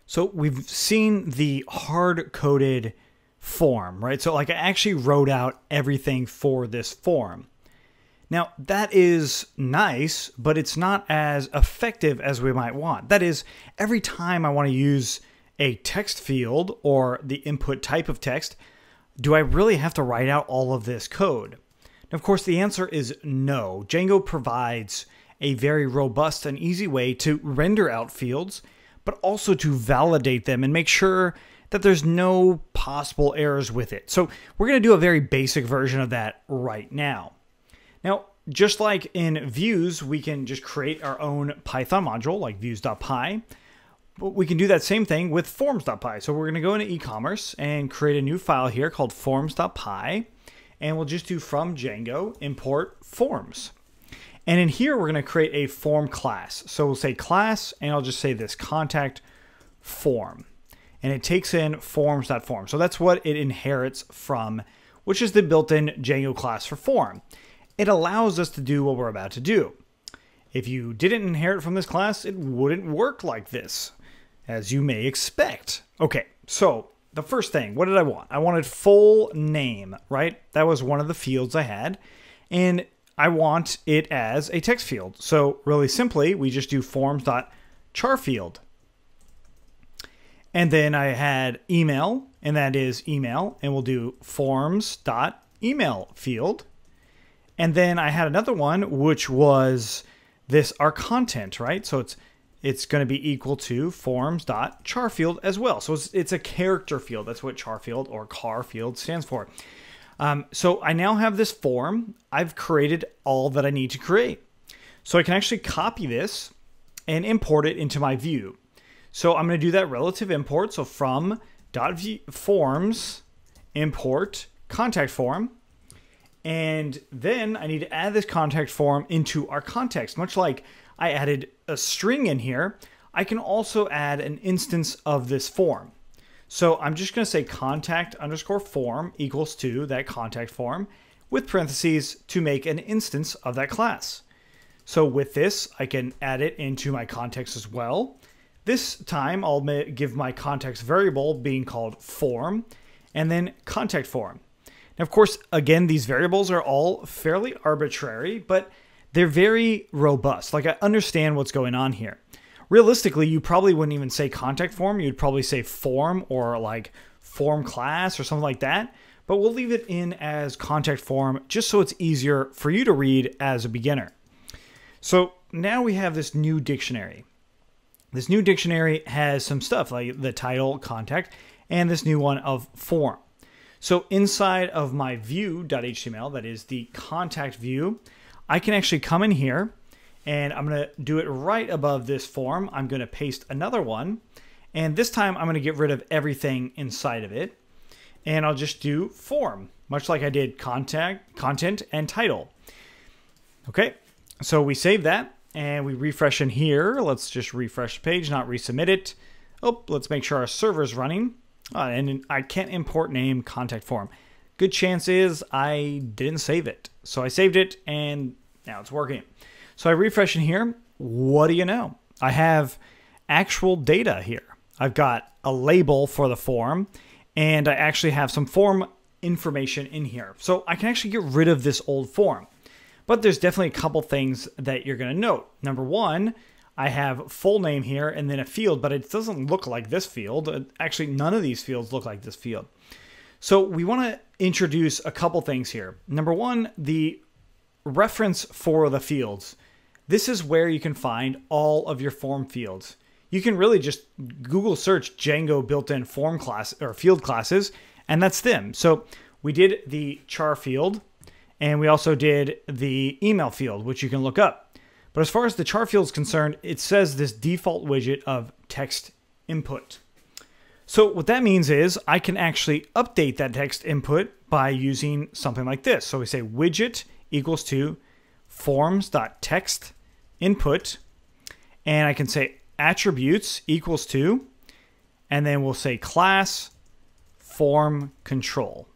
So we've seen the hard-coded form, right? So like I actually wrote out everything for this form. Now that is nice, but it's not as effective as we might want. That is, every time I want to use a text field or the input type of text, do I really have to write out all of this code? And of course, the answer is no. Django provides a very robust and easy way to render out fields, but also to validate them and make sure that there's no possible errors with it. So we're going to do a very basic version of that right now. Now, just like in views, we can just create our own Python module like views.py. But we can do that same thing with forms.py. So we're going to go into e-commerce and create a new file here called forms.py. And we'll just do from Django import forms. And in here, we're going to create a form class. So we'll say class, and I'll just say this contact form. And it takes in forms.form. So that's what it inherits from, which is the built-in Django class for form. It allows us to do what we're about to do. If you didn't inherit from this class, it wouldn't work like this, as you may expect. Okay, so the first thing, what did I want? I wanted full name, right? That was one of the fields I had. And I want it as a text field. So really simply, we just do forms.charField. And then I had email, and that is email, and we'll do forms.email field. And then I had another one, which was this, our content, right? So it's going to be equal to forms.charField as well. So it's a character field. That's what charField or car field stands for. So I now have this form. I've created all that I need to create. So I can actually copy this and import it into my view. So I'm going to do that relative import. So from .forms import contact form. And then I need to add this contact form into our context. Much like I added a string in here, I can also add an instance of this form. So I'm just going to say contact underscore form equals to that contact form with parentheses to make an instance of that class. So with this, I can add it into my context as well. This time I'll give my context variable being called form and then contact form. Now, of course, again, these variables are all fairly arbitrary, but they're very robust. Like I understand what's going on here. Realistically, you probably wouldn't even say contact form. You'd probably say form or like form class or something like that. But we'll leave it in as contact form just so it's easier for you to read as a beginner. So now we have this new dictionary. This new dictionary has some stuff like the title, contact, and this new one of form. So inside of my view.html, that is the contact view, I can actually come in here and I'm going to do it right above this form. I'm going to paste another one. And this time I'm going to get rid of everything inside of it. And I'll just do form, much like I did content, and title. Okay, so we save that and we refresh in here. Let's just refresh the page, not resubmit it. Oh, let's make sure our server's running. And I can't import name contact form. Good chance is I didn't save it. So I saved it and now it's working. So I refresh in here. What do you know? I have actual data here. I've got a label for the form and I actually have some form information in here. So I can actually get rid of this old form. But there's definitely a couple things that you're going to note. Number one, I have full name here and then a field, but it doesn't look like this field. Actually, none of these fields look like this field. So we want to introduce a couple things here. Number one, the reference for the fields. This is where you can find all of your form fields. You can really just Google search Django built-in form class or field classes, and that's them. So we did the char field, and we also did the email field, which you can look up. But as far as the char field is concerned, it says this default widget of text input. So what that means is I can actually update that text input by using something like this. So we say widget equals to forms.text input, and I can say attributes equals to, and then we'll say class form control.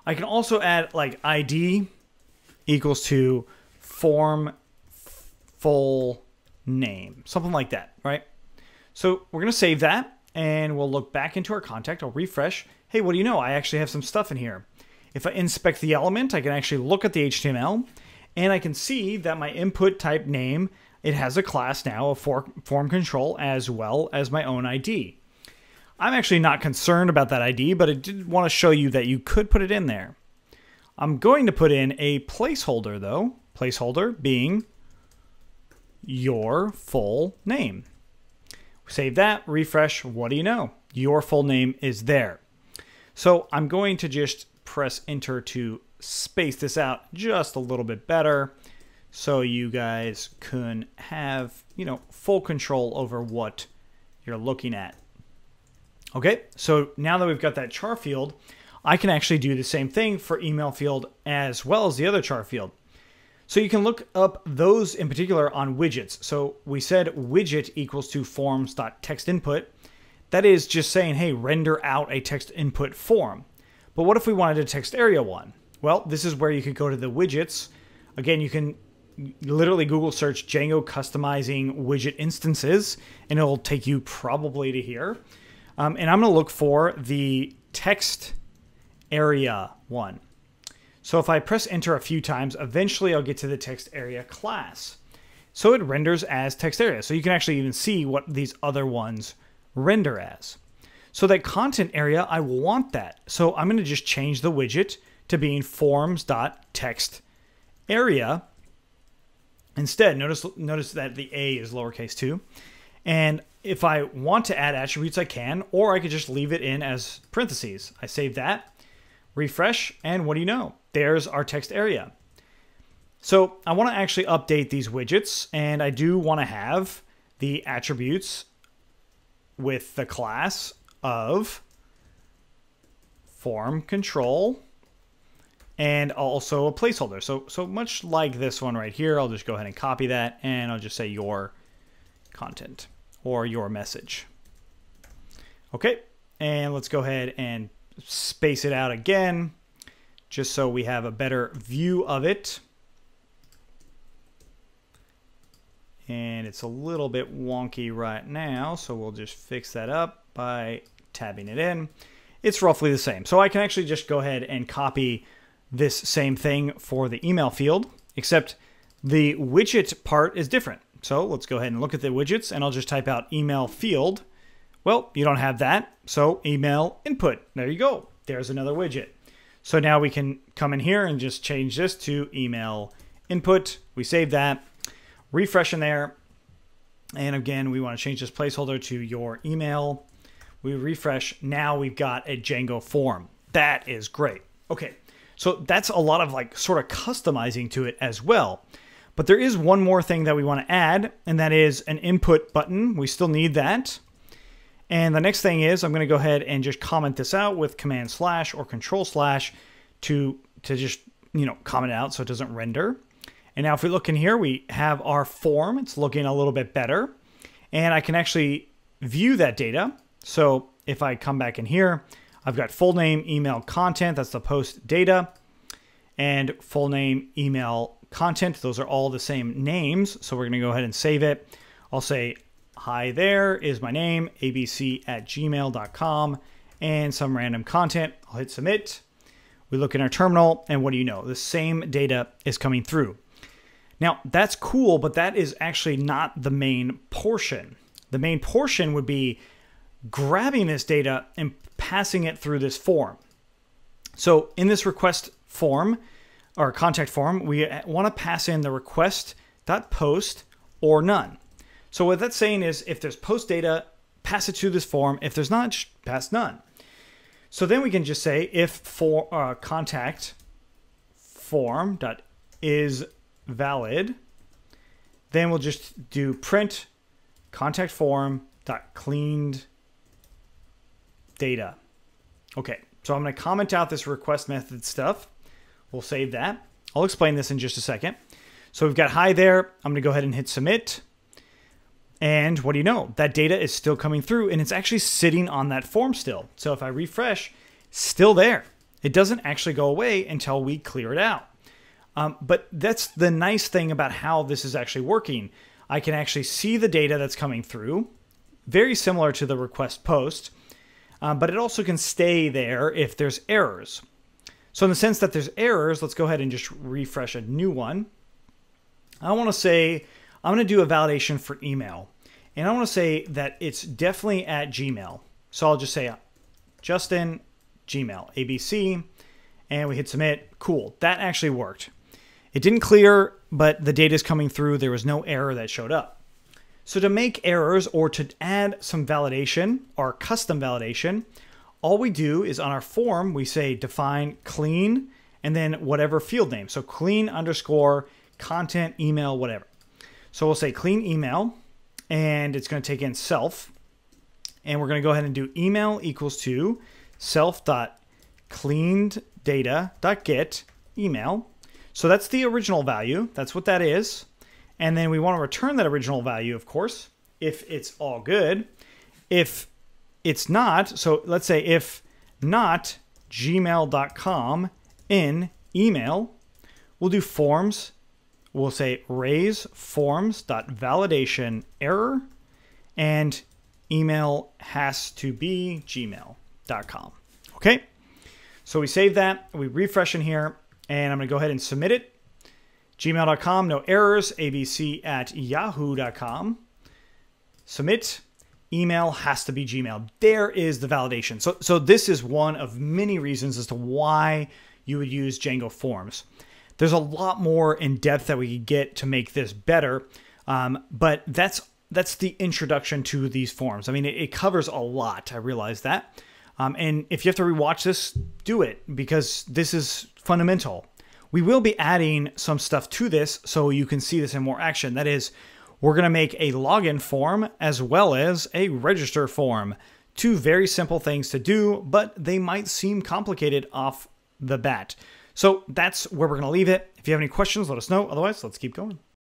I can also add like ID equals to form full name, something like that, right? So we're going to save that and we'll look back into our contact. I'll refresh. Hey, what do you know? I actually have some stuff in here. If I inspect the element, I can actually look at the HTML and I can see that my input type name, it has a class now of form control as well as my own ID. I'm actually not concerned about that ID, but I did want to show you that you could put it in there. I'm going to put in a placeholder though, placeholder being your full name. Save that, refresh, what do you know? Your full name is there. So I'm going to just press enter to space this out just a little bit better so you guys can have, full control over what you're looking at. Okay, so now that we've got that char field, I can actually do the same thing for email field as well as the other char field. So you can look up those in particular on widgets. So we said widget equals to forms.textInput. That is just saying, hey, render out a text input form. But what if we wanted a text area one? Well, this is where you could go to the widgets. Again, you can literally Google search Django customizing widget instances, and it'll take you probably to here. And I'm going to look for the text area one. So if I press enter a few times, eventually I'll get to the text area class. So it renders as text area. So you can actually even see what these other ones render as. So that content area, I want that. So I'm going to just change the widget to being forms.textArea. Instead, notice that the A is lowercase too. And if I want to add attributes, I can, or I could just leave it in as parentheses. I save that, refresh, and what do you know? There's our text area. So I want to actually update these widgets, and I do want to have the attributes with the class of form control and also a placeholder. So much like this one right here, I'll just go ahead and copy that, and I'll just say your content or your message. Okay, and let's go ahead and space it out again, just so we have a better view of it. And it's a little bit wonky right now, so we'll just fix that up by tabbing it in. It's roughly the same. So I can actually just go ahead and copy this same thing for the email field, except the widget part is different. So let's go ahead and look at the widgets, and I'll just type out email field. Well, you don't have that, so email input. There you go. There's another widget. So now we can come in here and just change this to email input. We save that, refresh in there, and again, we want to change this placeholder to your email. We refresh. Now we've got a Django form. That is great. Okay, so that's a lot of sort of customizing to it as well. But there is one more thing that we want to add, and that is an input button. We still need that. And the next thing is I'm going to go ahead and just comment this out with command / or control / to just, comment out so it doesn't render. And now if we look in here, we have our form. It's looking a little bit better. And I can actually view that data. So if I come back in here, I've got full name, email, content. That's the post data. And full name, email, content. Those are all the same names. So we're going to go ahead and save it. I'll say, hi, there is my name, abc@gmail.com, and some random content. I'll hit submit. We look in our terminal, and what do you know? The same data is coming through. Now, that's cool, but that is actually not the main portion. The main portion would be grabbing this data and passing it through this form. So in this request form, or contact form, we want to pass in the request.post or none. So what that's saying is if there's post data, pass it to this form. If there's not, pass none. So then we can just say if for contact form dot is valid, then we'll just do print contact form dot cleaned data. Okay, so I'm going to comment out this request method stuff. We'll save that. I'll explain this in just a second. So we've got hi there. I'm going to go ahead and hit submit. And what do you know? That data is still coming through, and it's actually sitting on that form still. So if I refresh, still there. It doesn't actually go away until we clear it out. But that's the nice thing about how this is actually working. I can actually see the data that's coming through. very similar to the request post, but it also can stay there if there's errors. So in the sense that there's errors, let's go ahead and just refresh a new one. I want to say, I'm going to do a validation for email. And I want to say that it's definitely at Gmail. So I'll just say Justin, Gmail, ABC, and we hit submit. Cool. That actually worked. It didn't clear, but the data is coming through. There was no error that showed up. So to make errors or to add some validation or custom validation, all we do is on our form, we say define clean and then whatever field name. So clean underscore content, email, whatever. So we'll say clean email, and it's going to take in self. And we're going to go ahead and do email equals to self.cleanedData.get email. So that's the original value. That's what that is. And then we want to return that original value, of course, if it's all good. If it's not, so let's say if not gmail.com in email, we'll do forms. We'll say raise forms.validation error, and email has to be gmail.com. Okay, so we save that, we refresh in here, and I'm going to go ahead and submit it. Gmail.com, no errors, abc@yahoo.com. Submit, email has to be Gmail. There is the validation. So this is one of many reasons as to why you would use Django Forms. There's a lot more in depth that we could get to make this better, but that's the introduction to these forms. I mean, it covers a lot. I realize that. And if you have to rewatch this, do it, because this is fundamental. We will be adding some stuff to this so you can see this in more action. That is, we're going to make a login form as well as a register form. Two very simple things to do, but they might seem complicated off the bat. So that's where we're going to leave it. If you have any questions, let us know. Otherwise, let's keep going.